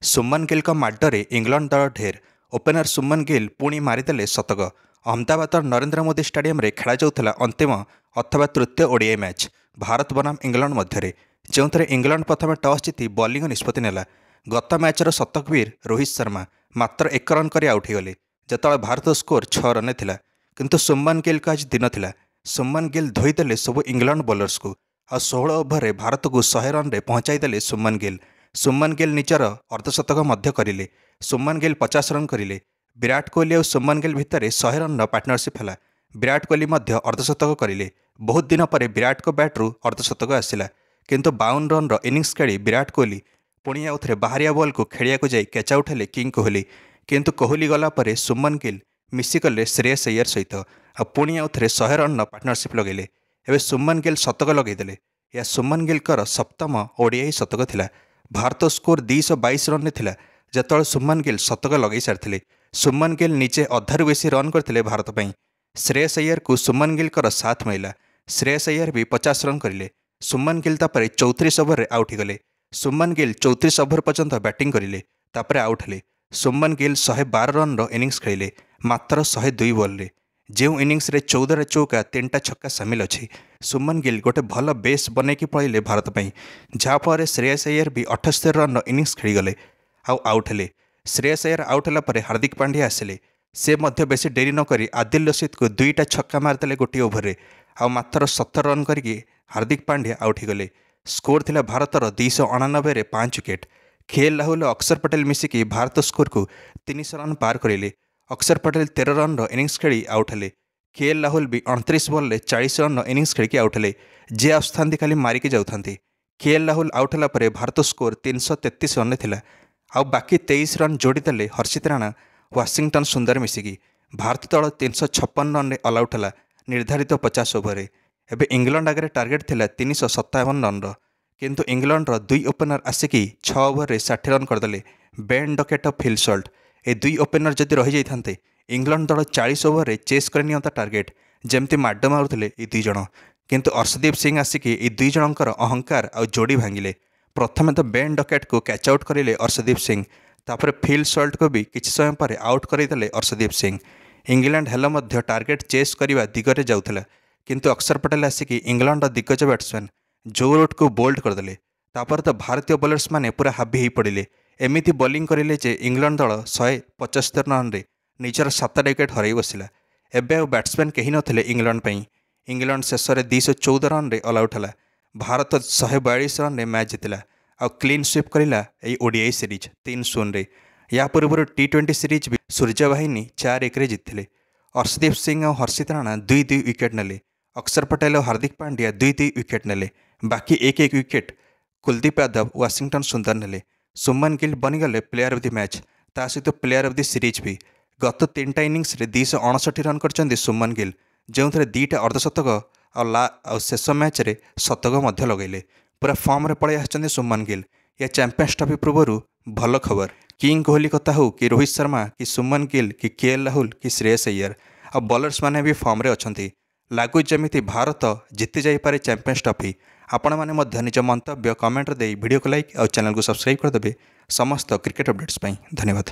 सुमन Gill माडरे England दल ढेर ओपेनर सुमन गिल पुणी मारिदेले शतक। अहमदाबाद नरेंद्र मोदी स्टाडियम रे खेला जाउथला अंतिम अथवा तृतीय ओडीआई मैच भारत बनाम इंग्लैंड मध्य जो इंग्लैंड प्रथम टॉस जीति बॉलिंग निष्पत्ति नेला। गत मैचर शतकवीर रोहित शर्मा मात्र 1 रन कर आउट होगले जिते भारत स्कोर 6 रन थिला। किंतु सुमन गिल का आज दिन थिला। सुमन गिल धोईदेले सब इंग्लैंड बोलर्स को आ 16 ओवर भारत को 100 रन पहुंचाईदेले सुमन गिल। सुमन गिल निजर अर्धशतक मध्य करिले। सुमन गिल 50 रन करिले। विराट कोहली और सुमन गिल भितर 100 रन पार्टनरशिप है। विराट कोहली मध्य अर्धशतक करिले। बहुत दिन पर विराट को बैट्रु अर्धशतक आसिला किंतु 52 रन इनिंग्स खेली विराट कोहली पुणी आउ थे बाहरिया बॉल को खेलिया जाई कैच आउट हेले किंग कोहली। किंतु कोहली गला पर सुमन गिल मिसिकले श्रेयस अय्यर सहित आ पुणी आउ थे 100 रन पार्टनरशिप लगेले। एवं सुमन गिल शतक लगेदेले। यह सुमन गिल सप्तम ओडीआई शतक थिला। भारत स्कोर 222 रन थिला जतବେଳେ सुमन गिल शतक लगे सारी। सुमन गिल निजे अधारू बेसी रन करते भारत पर। श्रेयस अय्यर को सुमन गिल साथ मिला। श्रेयस अय्यर भी 50 रन करें। सुमन गिल 34 ओवर आउट गले। सुमन गिल 34 ओवर पर्यंत बैटिंग करें तापर आउट हेले। सुमन गिल 112 रन इनिंग्स खेलिले मात्र 102 बॉल रे। जो इनिंग्स रे 14 चौका 3टा छक्का सामिल अच्छी। सुमन गिल गोटे भल बेस बनईकि पड़े भारत पर जहाँफल श्रेयस अय्यर भी 78 रन इनिंग्स खेलीगले आउट हेले। श्रेयस अय्यर आउट होगापर हार्दिक पांड्या आसिले। से मध्य बेसी डेरी नक आदिल रशीद को 2टा छक्का मारिदेले गोटे ओवर रे मात्र 70 रन करके हार्दिक पांड्या आउट होगले। स्कोर थिला भारतर 299 रे 5 विकेट। केएल राहुल और अक्षर पटेल मिसिकी भारत स्कोर को 300 रन पार करें। अक्षर पटेल 13 रन इनिंग्स खेली आउट हेले। केएल राहुल भी 29 बॉल 40 रन इनिंग्स खेलिकी आउट हेले। जे आसुता खाली मारिकी जाऊँ। केएल राहुल आउट होगापर भारत स्कोर 333 रन थिला आउ बाकी 23 रन जोड़ीदेले हर्षित राणा वाशिंगटन सुंदर मिसिकी। भारत दल 356 रन ऑल आउट है निर्धारित 50 ओवर। एवं इंग्लैंड आगे टार्गेट थिला 357 रन किंतु इंग्लैंड 2 ओपेनर आसिकी 6 ओवर 60 रन करदे। बेन डकेट और फिल सल्ट ए 2 ओपेनर जदि रही जाते इंग्लैंड दल 40 ओवर चेस कर नियंता टार्गेट जमती माड मारुले ये 2 जन। किंतु अर्शदीप सिंह आसिकी ये 2 जनकर अहंकार और जोड़ी भांगिले। प्रथमे तो बेन डकेट को कैच आउट करें अर्शदीप सिंह तापर फिल सल्ट को भी किसी समय पर आउट करदेले अर्शदीप सिंह। इंग्लैंड हेल मध्य टार्गेट चेस करने दिगरे जाऊला किंतु अक्षर पटेल आसिकी इंग्लैंड दिग्गज बैट्समैन जो रूट को बोल्ड करदे। तापर तो भारतीय बॉलर्स माने पूरा हावी हो पड़े। एमती बॉलिंग करें जे इंग्लैंड दल 175 रन निजर 7 विकेट हर बसला। एवं बैट्समैन कहीं नथिले इंग्लैंड पर। इंग्लैंड शेष में 214 रन ऑल आउट है। भारत 142 रन मैच जीतला और क्लीन स्वीप करा ओडीआई सीरीज 3-0। या पूर्व T20 सीरीज भी सूर्यवाहिनी 4-1 जीतते। अर्शदीप सिंह और हर्षित राणा 2-2 विकेट नेले। अक्षर पटेल और हार्दिक पांड्या 2-2 विकेट नेले। बाकी 1-1 विकेट कुलदीप यादव वाशिंगटन सुंदर नेले। सुमन गिल बनीगले प्लेयर ऑफ द मैच ता सहित प्लेयर ऑफ द सीरीज भी। गत 3टा इनिंग्स 259 रन कर सुमन गिल जो 2टा अर्धशतक और शेष मैच रे शतक लगेले। पूरा फॉर्म रे पड़े आछन सुमन गिल। या चैंपियंस ट्रॉफी पूर्व भल खबर किंग कोहली कथा हो कि रोहित शर्मा कि सुमन गिल कि केएल राहुल कि श्रेयस अय्यर आ बॉलर्स माने भी फॉर्म रे अछंती। लागू जमिति भारत जीति जाई पारे चैंपियंस ट्रॉफी। आपण माने मध्य निज मंतव्य कमेंट दे वीडियो को लाइक और चैनल को सब्सक्राइब करदेवे। समस्त क्रिकेट अपडेट्स धन्यवाद।